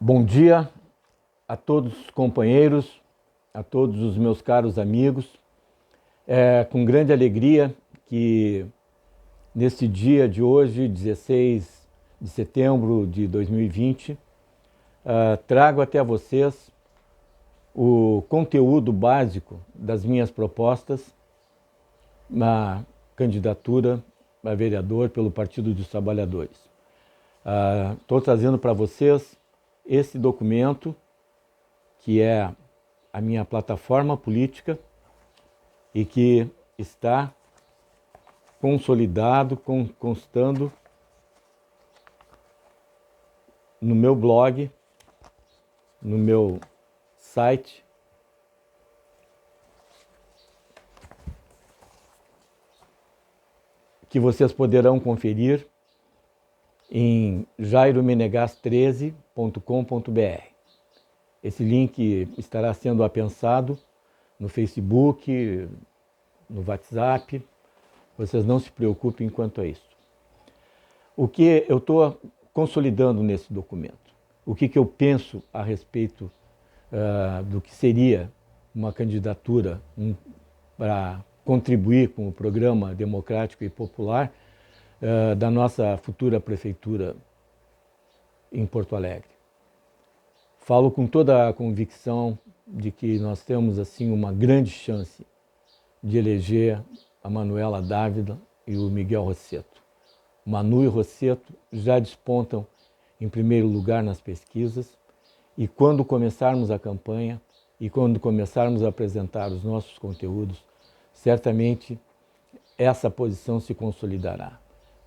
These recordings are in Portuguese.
Bom dia a todos os companheiros, a todos os meus caros amigos. É com grande alegria que neste dia de hoje, 16 de setembro de 2020, trago até vocês o conteúdo básico das minhas propostas na candidatura a vereador pelo Partido dos Trabalhadores. Estou trazendo para vocês esse documento, que é a minha plataforma política e que está consolidado, constando no meu blog, no meu site, que vocês poderão conferir em jairomenegas13.com.br. Esse link estará sendo apensado no Facebook, no WhatsApp. Vocês não se preocupem quanto a isso. O que eu estou consolidando nesse documento? O que eu penso a respeito do que seria uma candidatura para contribuir com o programa democrático e popular da nossa futura prefeitura em Porto Alegre. Falo com toda a convicção de que nós temos assim uma grande chance de eleger a Manuela Dávila e o Miguel Rosseto. Manu e Rosseto já despontam em primeiro lugar nas pesquisas, e quando começarmos a campanha e quando começarmos a apresentar os nossos conteúdos, certamente essa posição se consolidará.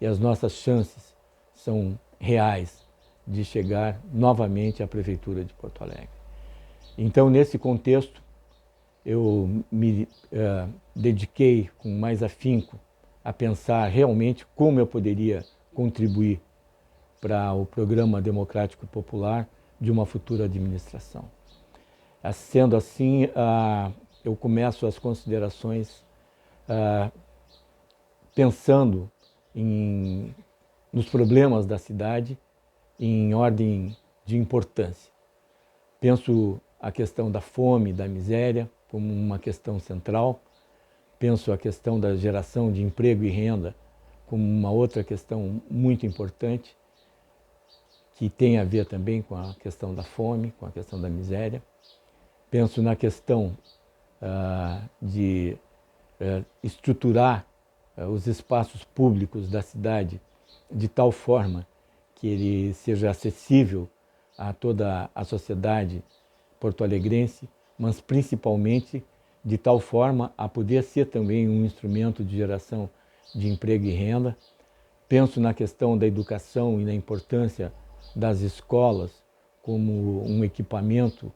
E as nossas chances são reais de chegar novamente à Prefeitura de Porto Alegre. Então, nesse contexto, eu me dediquei com mais afinco a pensar realmente como eu poderia contribuir para o Programa Democrático e Popular de uma futura administração. Sendo assim, eu começo as considerações pensando nos problemas da cidade em ordem de importância. Penso a questão da fome, da miséria como uma questão central. Penso a questão da geração de emprego e renda como uma outra questão muito importante, que tem a ver também com a questão da fome, com a questão da miséria. Penso na questão de estruturar os espaços públicos da cidade de tal forma que ele seja acessível a toda a sociedade porto-alegrense, mas principalmente de tal forma a poder ser também um instrumento de geração de emprego e renda. Penso na questão da educação e na importância das escolas como um equipamento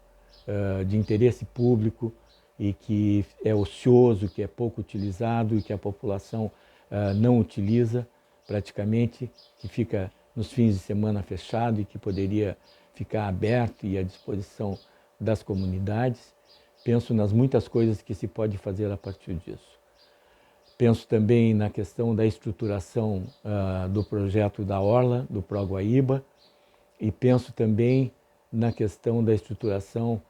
de interesse público e que é ocioso, que é pouco utilizado e que a população não utiliza praticamente, que fica nos fins de semana fechado e que poderia ficar aberto e à disposição das comunidades. Penso nas muitas coisas que se pode fazer a partir disso. Penso também na questão da estruturação do projeto da Orla, do Pro-Guaíba, e penso também na questão da estruturação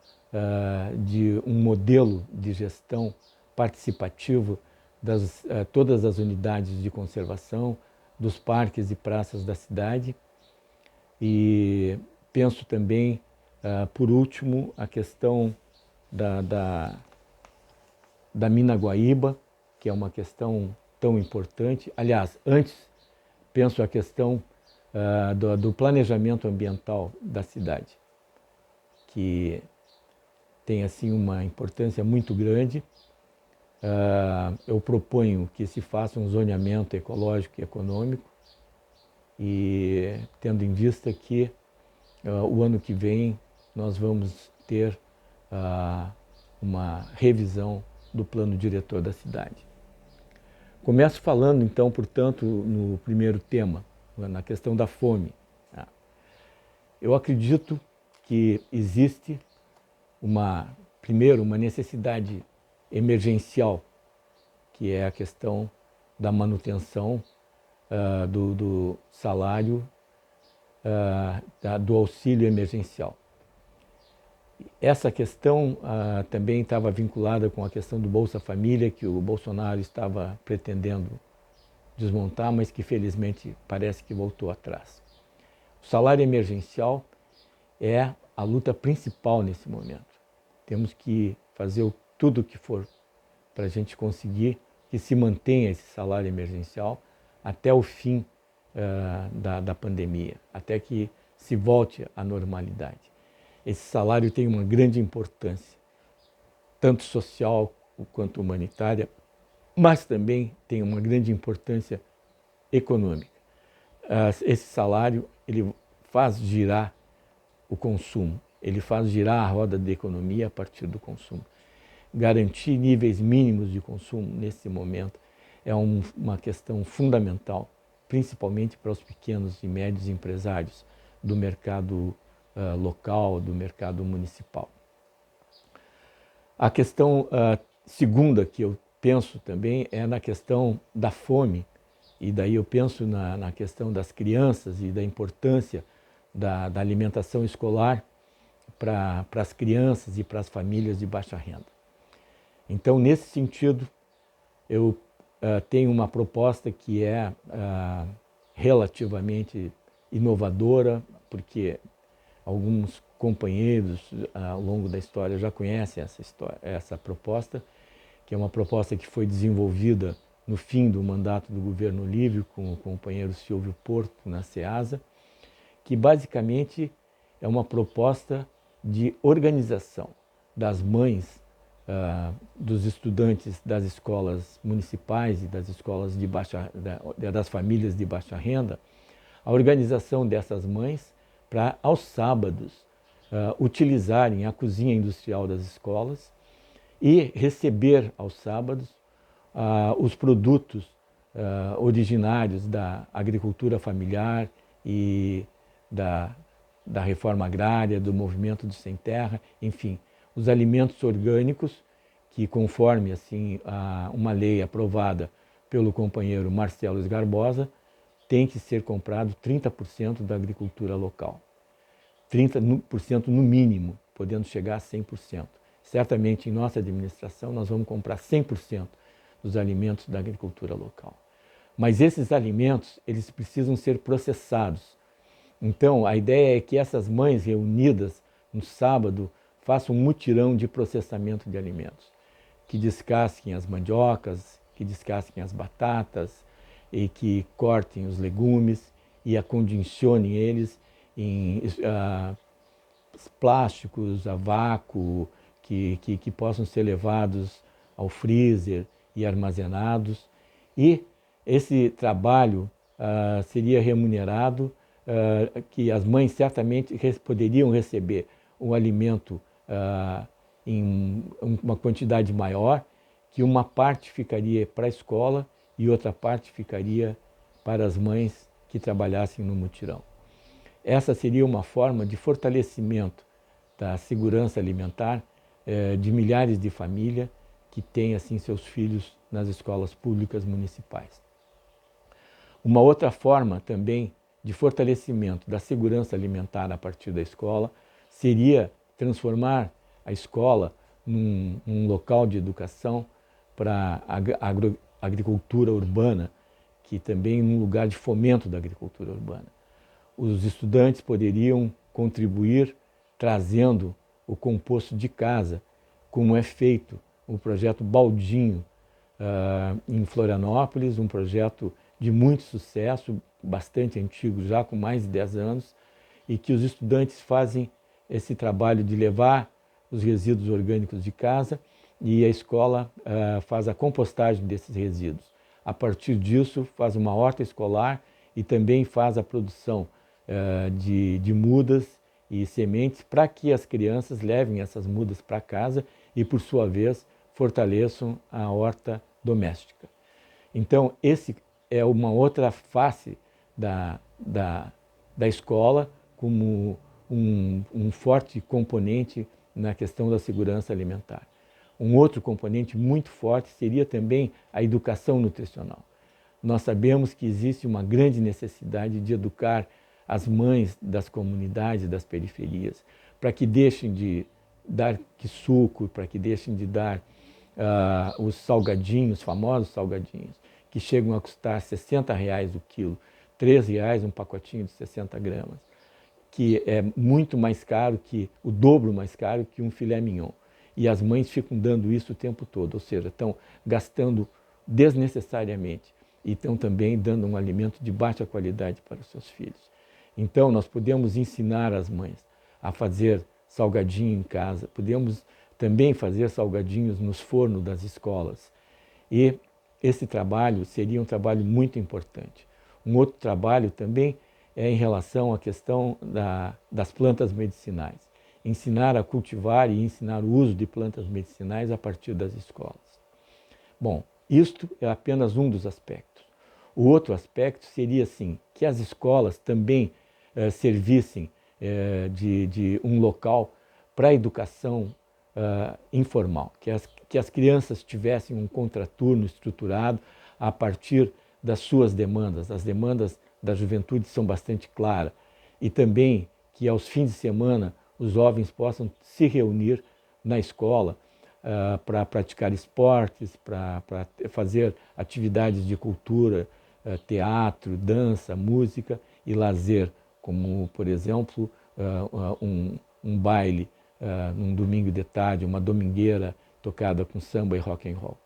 de um modelo de gestão participativo das todas as unidades de conservação, dos parques e praças da cidade. E penso também, por último, a questão da Mina Guaíba, que é uma questão tão importante. Aliás, antes, penso a questão do planejamento ambiental da cidade, que tem assim uma importância muito grande. Eu proponho que se faça um zoneamento ecológico e econômico, e tendo em vista que o ano que vem nós vamos ter uma revisão do plano diretor da cidade. Começo falando então, portanto, no primeiro tema, na questão da fome. Eu acredito que existe primeiro, uma necessidade emergencial, que é a questão da manutenção do salário, do auxílio emergencial. Essa questão também estava vinculada com a questão do Bolsa Família, que o Bolsonaro estava pretendendo desmontar, mas que felizmente parece que voltou atrás. O salário emergencial é a luta principal nesse momento. Temos que fazer tudo o que for para a gente conseguir que se mantenha esse salário emergencial até o fim da pandemia, até que se volte à normalidade. Esse salário tem uma grande importância, tanto social quanto humanitária, mas também tem uma grande importância econômica. Esse salário ele faz girar o consumo, ele faz girar a roda da economia a partir do consumo. Garantir níveis mínimos de consumo nesse momento é uma questão fundamental, principalmente para os pequenos e médios empresários do mercado local, do mercado municipal. A questão segunda que eu penso também é na questão da fome, e daí eu penso na questão das crianças e da importância da alimentação escolar para as crianças e para as famílias de baixa renda. Então, nesse sentido, eu tenho uma proposta que é relativamente inovadora, porque alguns companheiros ao longo da história já conhecem essa proposta, que é uma proposta que foi desenvolvida no fim do mandato do governo Lívio com o companheiro Silvio Porto na SEASA, que basicamente é uma proposta de organização das mães, dos estudantes das escolas municipais e das escolas das famílias de baixa renda, a organização dessas mães para, aos sábados, utilizarem a cozinha industrial das escolas e receber aos sábados os produtos originários da agricultura familiar e da reforma agrária, do movimento do sem terra, enfim, os alimentos orgânicos que, conforme assim uma lei aprovada pelo companheiro Marcelo Esgarbosa, tem que ser comprado 30% da agricultura local. 30% no mínimo, podendo chegar a 100%. Certamente, em nossa administração, nós vamos comprar 100% dos alimentos da agricultura local. Mas esses alimentos, eles precisam ser processados. Então, a ideia é que essas mães reunidas no sábado façam um mutirão de processamento de alimentos, que descasquem as mandiocas, que descasquem as batatas e que cortem os legumes e acondicionem eles em plásticos a vácuo, que possam ser levados ao freezer e armazenados. E esse trabalho seria remunerado, que as mães certamente poderiam receber um alimento em uma quantidade maior, que uma parte ficaria para a escola e outra parte ficaria para as mães que trabalhassem no mutirão. Essa seria uma forma de fortalecimento da segurança alimentar de milhares de famílias que têm assim seus filhos nas escolas públicas municipais. Uma outra forma também de fortalecimento da segurança alimentar a partir da escola seria transformar a escola num local de educação para a agricultura urbana, que também é um lugar de fomento da agricultura urbana. Os estudantes poderiam contribuir trazendo o composto de casa, como é feito o projeto Baldinho em Florianópolis, um projeto de muito sucesso, bastante antigo, já com mais de 10 anos, e que os estudantes fazem esse trabalho de levar os resíduos orgânicos de casa e a escola faz a compostagem desses resíduos. A partir disso, faz uma horta escolar e também faz a produção de mudas e sementes para que as crianças levem essas mudas para casa e, por sua vez, fortaleçam a horta doméstica. Então, esse é uma outra face da escola como um forte componente na questão da segurança alimentar. Um outro componente muito forte seria também a educação nutricional. Nós sabemos que existe uma grande necessidade de educar as mães das comunidades, das periferias, para que deixem de dar que suco, para que deixem de dar os salgadinhos, famosos salgadinhos, que chegam a custar R$ 60 o quilo, R$ 3 um pacotinho de 60 gramas, que é muito mais caro, o dobro mais caro que um filé mignon. E as mães ficam dando isso o tempo todo, ou seja, estão gastando desnecessariamente e estão também dando um alimento de baixa qualidade para os seus filhos. Então, nós podemos ensinar as mães a fazer salgadinho em casa, podemos também fazer salgadinhos nos fornos das escolas. E esse trabalho seria um trabalho muito importante. Um outro trabalho também é em relação à questão das plantas medicinais. Ensinar a cultivar e ensinar o uso de plantas medicinais a partir das escolas. Bom, isto é apenas um dos aspectos. O outro aspecto seria, sim, que as escolas também servissem de um local para a educação informal, que as crianças tivessem um contraturno estruturado a partir das suas demandas. As demandas da juventude são bastante claras. E também que aos fins de semana os jovens possam se reunir na escola para praticar esportes, para fazer atividades de cultura, teatro, dança, música e lazer, como, por exemplo, um baile num domingo de tarde, uma domingueira tocada com samba e rock and roll.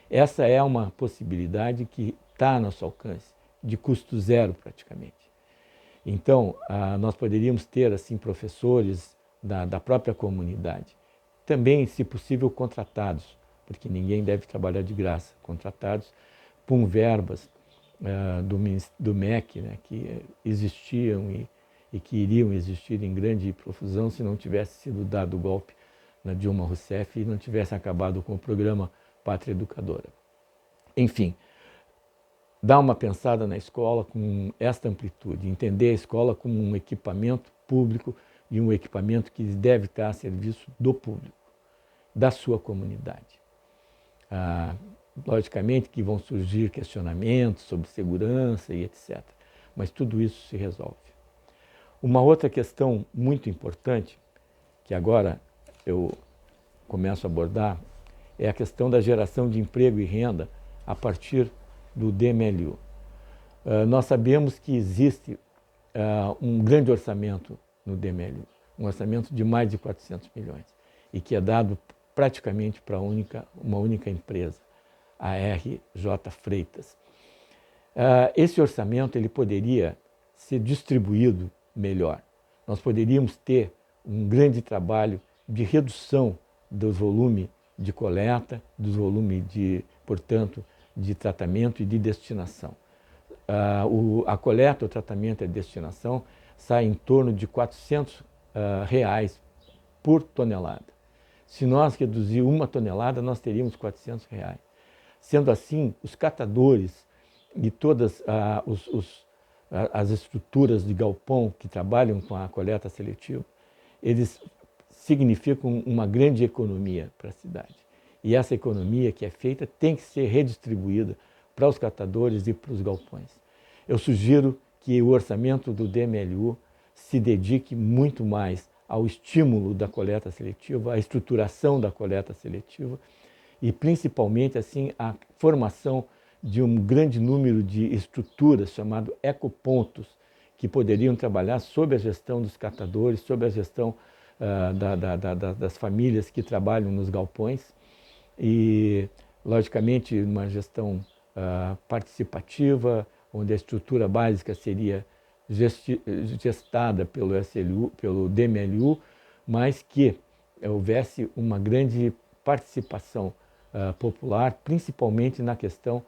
Essa é uma possibilidade que está a nosso alcance, de custo zero praticamente. Então, nós poderíamos ter assim professores da própria comunidade, também, se possível, contratados, porque ninguém deve trabalhar de graça, contratados com verbas do MEC, né, que existiam e que iriam existir em grande profusão se não tivesse sido dado o golpe na Dilma Rousseff e não tivesse acabado com o programa Pátria Educadora. Enfim, dar uma pensada na escola com esta amplitude, entender a escola como um equipamento público e um equipamento que deve estar a serviço do público, da sua comunidade. Logicamente que vão surgir questionamentos sobre segurança e etc., mas tudo isso se resolve. Uma outra questão muito importante, que agora eu começo a abordar, é a questão da geração de emprego e renda a partir do DMLU. Nós sabemos que existe um grande orçamento no DMLU, um orçamento de mais de 400 milhões, e que é dado praticamente para uma única empresa, a RJ Freitas. Esse orçamento ele poderia ser distribuído melhor. Nós poderíamos ter um grande trabalho de redução do volume de coleta, do volume portanto, de tratamento e de destinação. A coleta, o tratamento e a destinação sai em torno de R$ 400 por tonelada. Se nós reduzir 1 tonelada, nós teríamos R$ 400. Sendo assim, os catadores e todas as estruturas de galpão que trabalham com a coleta seletiva, eles significam uma grande economia para a cidade. E essa economia que é feita tem que ser redistribuída para os catadores e para os galpões. Eu sugiro que o orçamento do DMLU se dedique muito mais ao estímulo da coleta seletiva, à estruturação da coleta seletiva e principalmente assim à formação de um grande número de estruturas chamado ecopontos que poderiam trabalhar sob a gestão dos catadores, sob a gestão das famílias que trabalham nos galpões e, logicamente, uma gestão participativa, onde a estrutura básica seria gestada pelo DMLU, mas que houvesse uma grande participação popular, principalmente na questão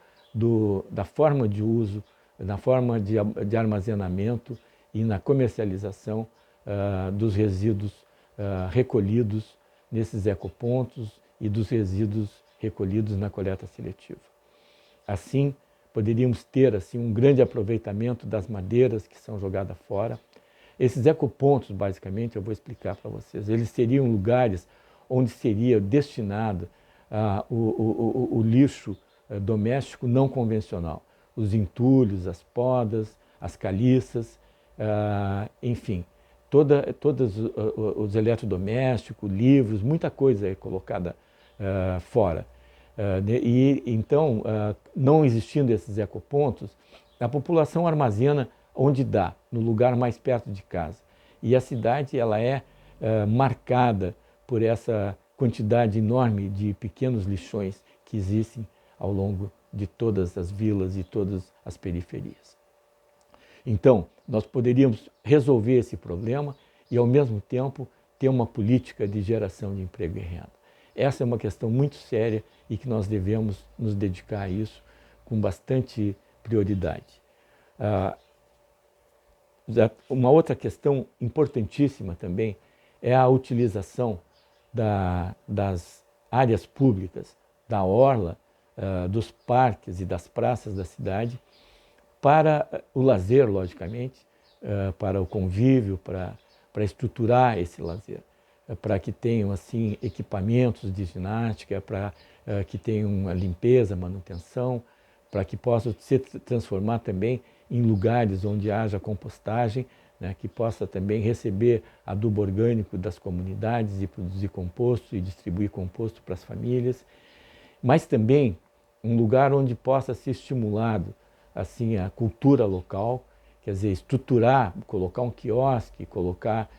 da forma de uso, na forma de armazenamento e na comercialização dos resíduos recolhidos nesses ecopontos e dos resíduos recolhidos na coleta seletiva. Assim, poderíamos ter assim, um grande aproveitamento das madeiras que são jogadas fora. Esses ecopontos, basicamente, eu vou explicar para vocês, eles seriam lugares onde seria destinado o lixo doméstico não convencional, os entulhos, as podas, as caliças, enfim, todos os eletrodomésticos, livros, muita coisa é colocada fora. E então, não existindo esses ecopontos, a população armazena onde dá, no lugar mais perto de casa. E a cidade ela é marcada por essa quantidade enorme de pequenos lixões que existem ao longo de todas as vilas e todas as periferias. Então, nós poderíamos resolver esse problema e, ao mesmo tempo, ter uma política de geração de emprego e renda. Essa é uma questão muito séria e que nós devemos nos dedicar a isso com bastante prioridade. Uma outra questão importantíssima também é a utilização das áreas públicas, da orla, dos parques e das praças da cidade, para o lazer, logicamente, para o convívio, para estruturar esse lazer, para que tenham assim equipamentos de ginástica, para que tenham a limpeza, manutenção, para que possam se transformar também em lugares onde haja compostagem, né, que possa também receber adubo orgânico das comunidades e produzir composto e distribuir composto para as famílias, mas também um lugar onde possa ser estimulado assim a cultura local, quer dizer, estruturar, colocar um quiosque, colocar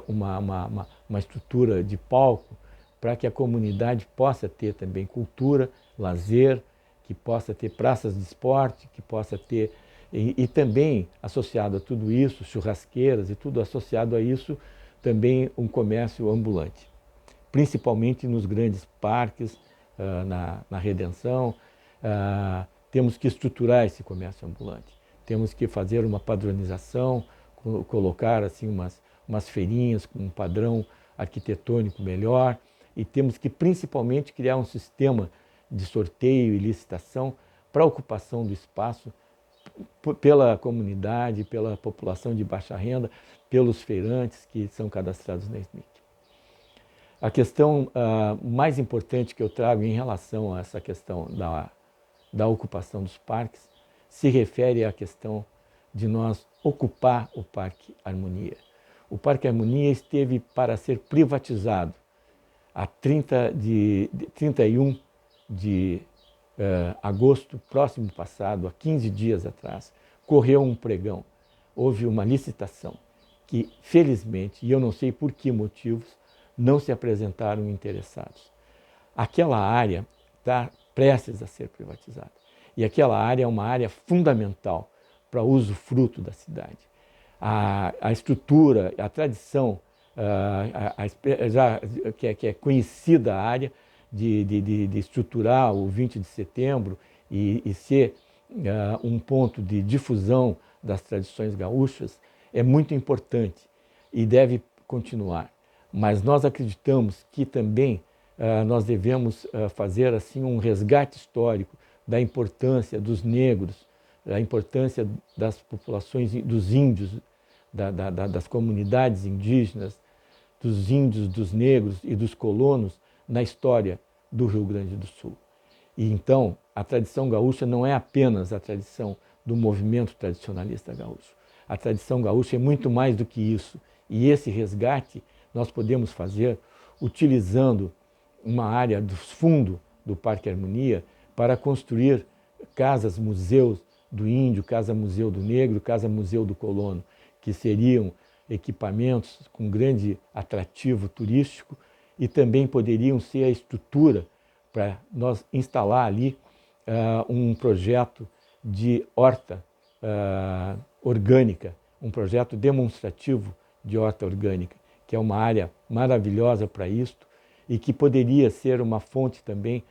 uma estrutura de palco para que a comunidade possa ter também cultura, lazer, que possa ter praças de esporte, que possa ter, e também associado a tudo isso, churrasqueiras e tudo associado a isso, também um comércio ambulante, principalmente nos grandes parques, na Redenção. Temos que estruturar esse comércio ambulante, temos que fazer uma padronização, colocar assim umas feirinhas com um padrão arquitetônico melhor, e temos que principalmente criar um sistema de sorteio e licitação para a ocupação do espaço pela comunidade, pela população de baixa renda, pelos feirantes que são cadastrados na SNIC. A questão mais importante que eu trago em relação a essa questão da ocupação dos parques se refere à questão de nós ocupar o Parque Harmonia. O Parque Harmonia esteve para ser privatizado a 31 de agosto próximo passado, há 15 dias atrás, correu um pregão, houve uma licitação que, felizmente, e eu não sei por que motivos, não se apresentaram interessados. Aquela área está prestes a ser privatizada. E aquela área é uma área fundamental para o usufruto da cidade. A estrutura, a tradição, que é conhecida a área de estruturar o 20 de setembro e ser um ponto de difusão das tradições gaúchas, é muito importante e deve continuar. Mas nós acreditamos que também nós devemos fazer assim um resgate histórico da importância dos negros, da importância das populações, dos índios, das comunidades indígenas, dos índios, dos negros e dos colonos na história do Rio Grande do Sul. E então, a tradição gaúcha não é apenas a tradição do movimento tradicionalista gaúcho. A tradição gaúcha é muito mais do que isso. E esse resgate nós podemos fazer utilizando uma área do fundo do Parque Harmonia para construir casas-museus do índio, casa-museu do negro, casa-museu do colono, que seriam equipamentos com grande atrativo turístico e também poderiam ser a estrutura para nós instalar ali um projeto de horta orgânica, um projeto demonstrativo de horta orgânica, que é uma área maravilhosa para isto e que poderia ser uma fonte também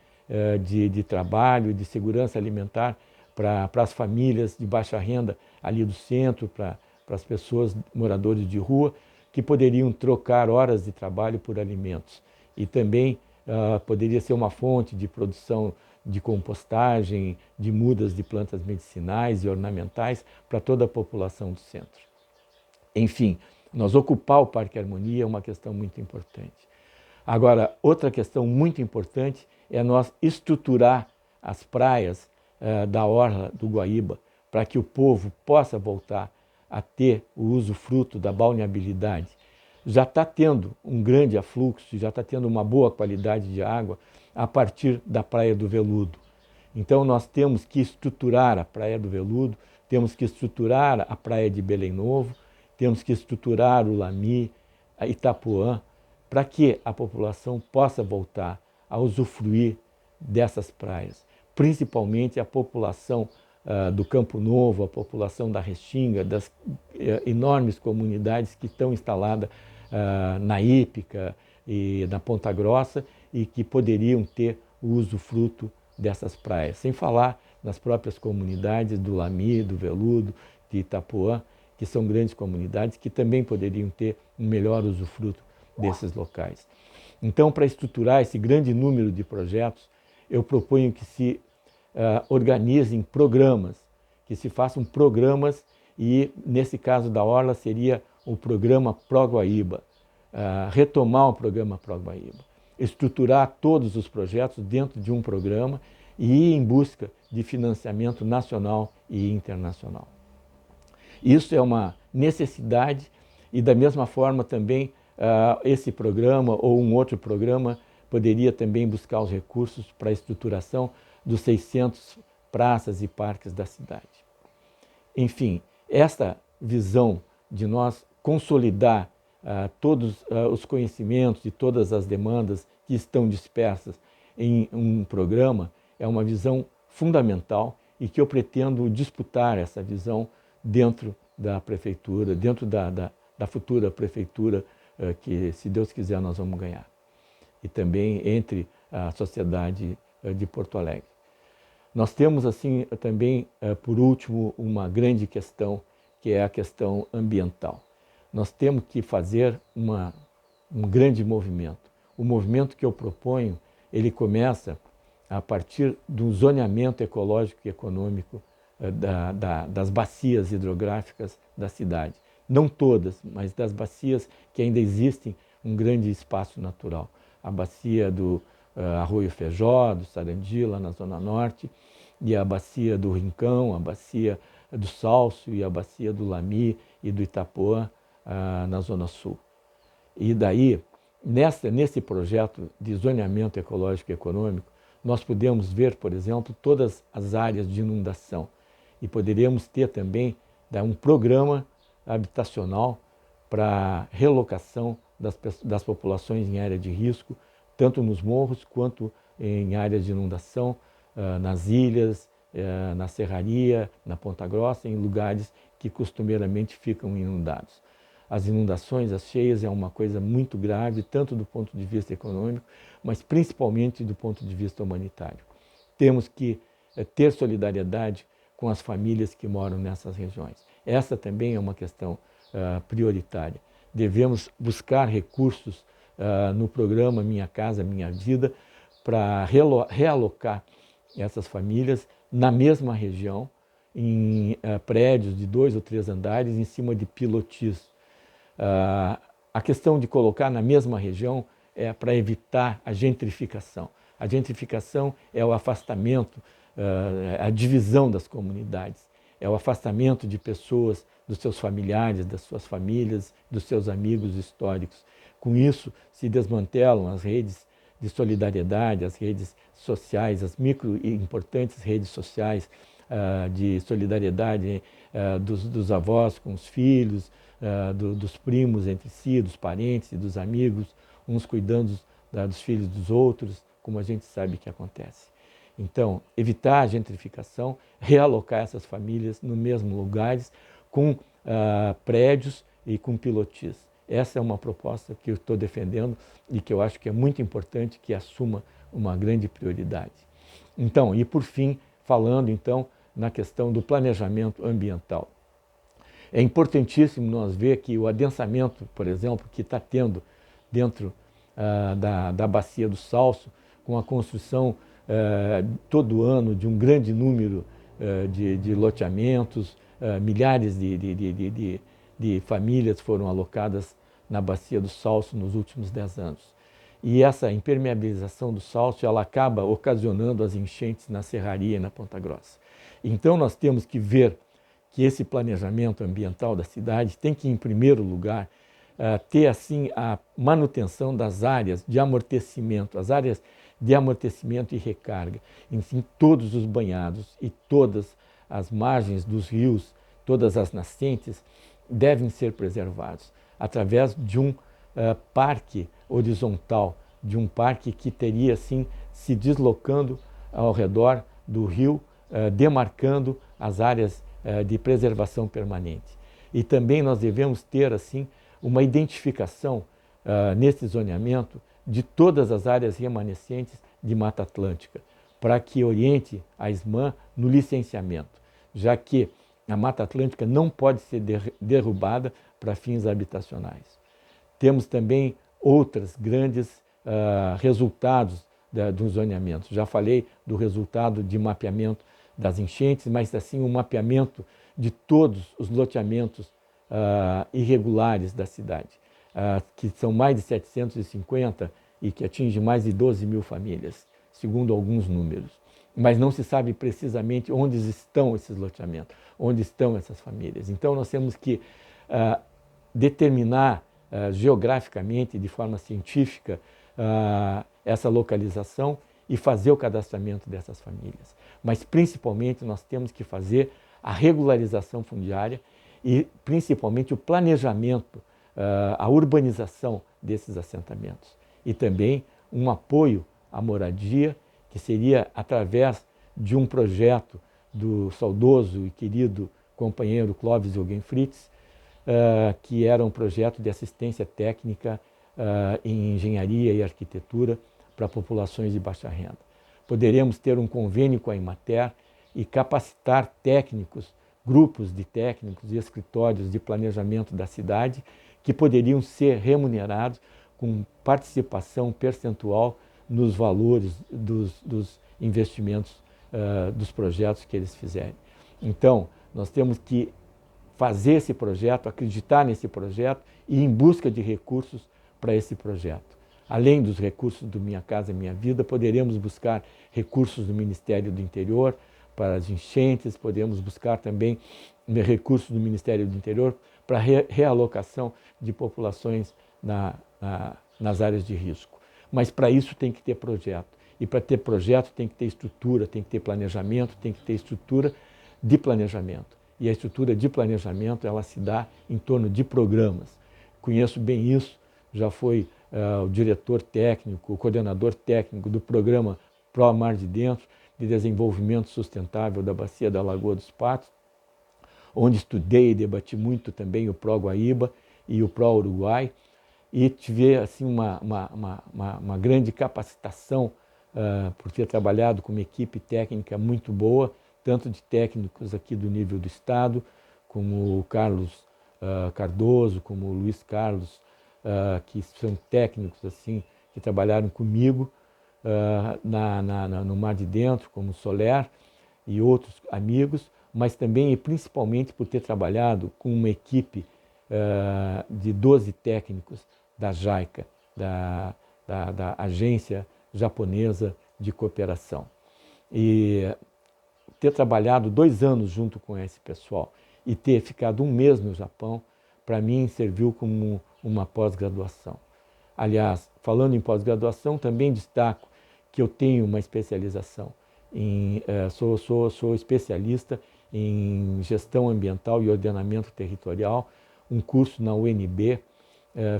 de trabalho, de segurança alimentar para as famílias de baixa renda ali do centro, para as pessoas moradores de rua, que poderiam trocar horas de trabalho por alimentos. E também poderia ser uma fonte de produção de compostagem, de mudas de plantas medicinais e ornamentais para toda a população do centro. Enfim, nós ocupar o Parque Harmonia é uma questão muito importante. Agora, outra questão muito importante é nós estruturar as praias da orla do Guaíba para que o povo possa voltar a ter o usufruto da balneabilidade, já está tendo um grande afluxo, já está tendo uma boa qualidade de água a partir da Praia do Veludo. Então nós temos que estruturar a Praia do Veludo, temos que estruturar a Praia de Belém Novo, temos que estruturar o Lami, a Itapuã, para que a população possa voltar a usufruir dessas praias, principalmente a população do Campo Novo, a população da Restinga, das enormes comunidades que estão instaladas na Hípica e na Ponta Grossa e que poderiam ter o usufruto dessas praias, sem falar nas próprias comunidades do Lami, do Veludo, de Itapuã, que são grandes comunidades que também poderiam ter um melhor usufruto desses locais. Então, para estruturar esse grande número de projetos, eu proponho que se organizem programas, que se façam programas e, nesse caso da Orla, seria o programa Pro-Guaíba, retomar o programa Pro-Guaíba, estruturar todos os projetos dentro de um programa e ir em busca de financiamento nacional e internacional. Isso é uma necessidade e, da mesma forma, também esse programa ou um outro programa poderia também buscar os recursos para a estruturação dos 600 praças e parques da cidade. Enfim, esta visão de nós consolidar todos os conhecimentos e todas as demandas que estão dispersas em um programa é uma visão fundamental e que eu pretendo disputar essa visão dentro da prefeitura, dentro da futura prefeitura que, se Deus quiser, nós vamos ganhar. E também entre a sociedade de Porto Alegre. Nós temos, assim, também, por último, uma grande questão, que é a questão ambiental. Nós temos que fazer um grande movimento. O movimento que eu proponho, ele começa a partir do zoneamento ecológico e econômico das bacias hidrográficas da cidade. Não todas, mas das bacias que ainda existem um grande espaço natural. A bacia do Arroio Feijó, do Sarandi, lá na Zona Norte, e a bacia do Rincão, a bacia do Salso e a bacia do Lami e do Itapuã, na Zona Sul. E daí, nesse projeto de zoneamento ecológico e econômico, nós podemos ver, por exemplo, todas as áreas de inundação e poderíamos ter também um programa habitacional para relocação das populações em área de risco, tanto nos morros quanto em áreas de inundação, nas ilhas, na serraria, na Ponta Grossa, em lugares que costumeiramente ficam inundados. As inundações, as cheias, é uma coisa muito grave, tanto do ponto de vista econômico, mas principalmente do ponto de vista humanitário. Temos que ter solidariedade com as famílias que moram nessas regiões. Essa também é uma questão prioritária. Devemos buscar recursos no programa Minha Casa Minha Vida para realocar essas famílias na mesma região, em prédios de 2 ou 3 andares, em cima de pilotis. A questão de colocar na mesma região é para evitar a gentrificação. A gentrificação é o afastamento, a divisão das comunidades, é o afastamento de pessoas, dos seus familiares, das suas famílias, dos seus amigos históricos. Com isso, se desmantelam as redes de solidariedade, as redes sociais, as micro e importantes redes sociais de solidariedade dos avós com os filhos, dos primos entre si, dos parentes e dos amigos, uns cuidando dos filhos dos outros, como a gente sabe que acontece. Então, evitar a gentrificação, realocar essas famílias nos mesmos lugares, com prédios e com pilotis. Essa é uma proposta que eu estou defendendo e que eu acho que é muito importante que assuma uma grande prioridade. Então, e por fim, falando então na questão do planejamento ambiental. É importantíssimo nós ver que o adensamento, por exemplo, que está tendo dentro da bacia do Salso, com a construção todo ano de um grande número de loteamentos, milhares de famílias foram alocadas na bacia do Salso nos últimos 10 anos. E essa impermeabilização do Salso, ela acaba ocasionando as enchentes na Serraria e na Ponta Grossa. Então nós temos que ver que esse planejamento ambiental da cidade tem que, em primeiro lugar, ter assim a manutenção das áreas de amortecimento, as áreas de amortecimento e recarga, em todos os banhados e todas as margens dos rios, todas as nascentes devem ser preservados através de um parque horizontal, de um parque que teria assim se deslocando ao redor do rio, demarcando as áreas de preservação permanente. E também nós devemos ter assim uma identificação nesse zoneamento de todas as áreas remanescentes de Mata Atlântica, para que oriente a SMAN no licenciamento, já que a Mata Atlântica não pode ser derrubada para fins habitacionais. Temos também outros grandes resultados do zoneamento. Já falei do resultado de mapeamento das enchentes, mas assim o mapeamento de todos os loteamentos irregulares da cidade, que são mais de 750 e que atinge mais de 12 mil famílias, segundo alguns números. Mas não se sabe precisamente onde estão esses loteamentos, onde estão essas famílias. Então nós temos que determinar geograficamente, de forma científica, essa localização e fazer o cadastramento dessas famílias. Mas principalmente nós temos que fazer a regularização fundiária e principalmente o planejamento, a urbanização desses assentamentos. E também um apoio à moradia, que seria através de um projeto do saudoso e querido companheiro Clóvis Eugen Fritz, que era um projeto de assistência técnica em engenharia e arquitetura para populações de baixa renda. Poderemos ter um convênio com a Emater e capacitar técnicos, grupos de técnicos e escritórios de planejamento da cidade que poderiam ser remunerados com participação percentual nos valores dos investimentos dos projetos que eles fizerem. Então, nós temos que fazer esse projeto, acreditar nesse projeto e ir em busca de recursos para esse projeto. Além dos recursos do Minha Casa Minha Vida, poderemos buscar recursos do Ministério do Interior para as enchentes, podemos buscar também recursos do Ministério do Interior para realocação de populações nas áreas de risco. Mas para isso tem que ter projeto. E para ter projeto tem que ter estrutura, tem que ter planejamento, tem que ter estrutura de planejamento. E a estrutura de planejamento, ela se dá em torno de programas. Conheço bem isso, já fui o diretor técnico, o coordenador técnico do programa Pro Mar de Dentro, de desenvolvimento sustentável da Bacia da Lagoa dos Patos, onde estudei e debati muito também o Pro Guaíba e o Pro Uruguai, e tive assim, uma grande capacitação por ter trabalhado com uma equipe técnica muito boa, tanto de técnicos aqui do nível do Estado, como o Carlos Cardoso, como o Luiz Carlos, que são técnicos assim, que trabalharam comigo no Mar de Dentro, como o Soler e outros amigos, mas também e principalmente por ter trabalhado com uma equipe de 12 técnicos da JICA, da Agência Japonesa de Cooperação. E ter trabalhado 2 anos junto com esse pessoal e ter ficado 1 mês no Japão, para mim serviu como uma pós-graduação. Aliás, falando em pós-graduação, também destaco que eu tenho uma especialização, sou especialista em gestão ambiental e ordenamento territorial, um curso na UNB,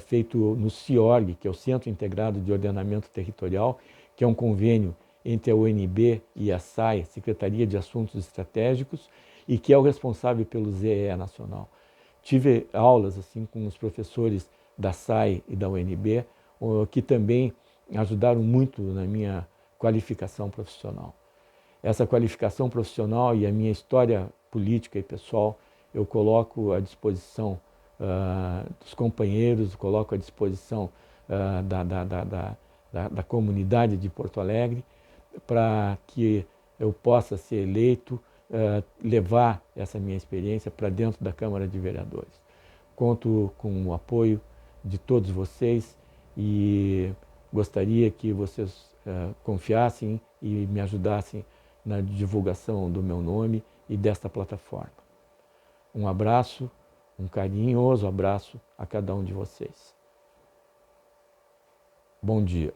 feito no CIORG, que é o Centro Integrado de Ordenamento Territorial, que é um convênio entre a UNB e a SAI, Secretaria de Assuntos Estratégicos, e que é o responsável pelo ZEE Nacional. Tive aulas assim com os professores da SAI e da UNB, que também ajudaram muito na minha qualificação profissional. Essa qualificação profissional e a minha história política e pessoal eu coloco à disposição dos companheiros, coloco à disposição da comunidade de Porto Alegre, para que eu possa ser eleito, levar essa minha experiência para dentro da Câmara de Vereadores. Conto com o apoio de todos vocês e gostaria que vocês confiassem e me ajudassem na divulgação do meu nome e desta plataforma. Um abraço, um carinhoso abraço a cada um de vocês. Bom dia.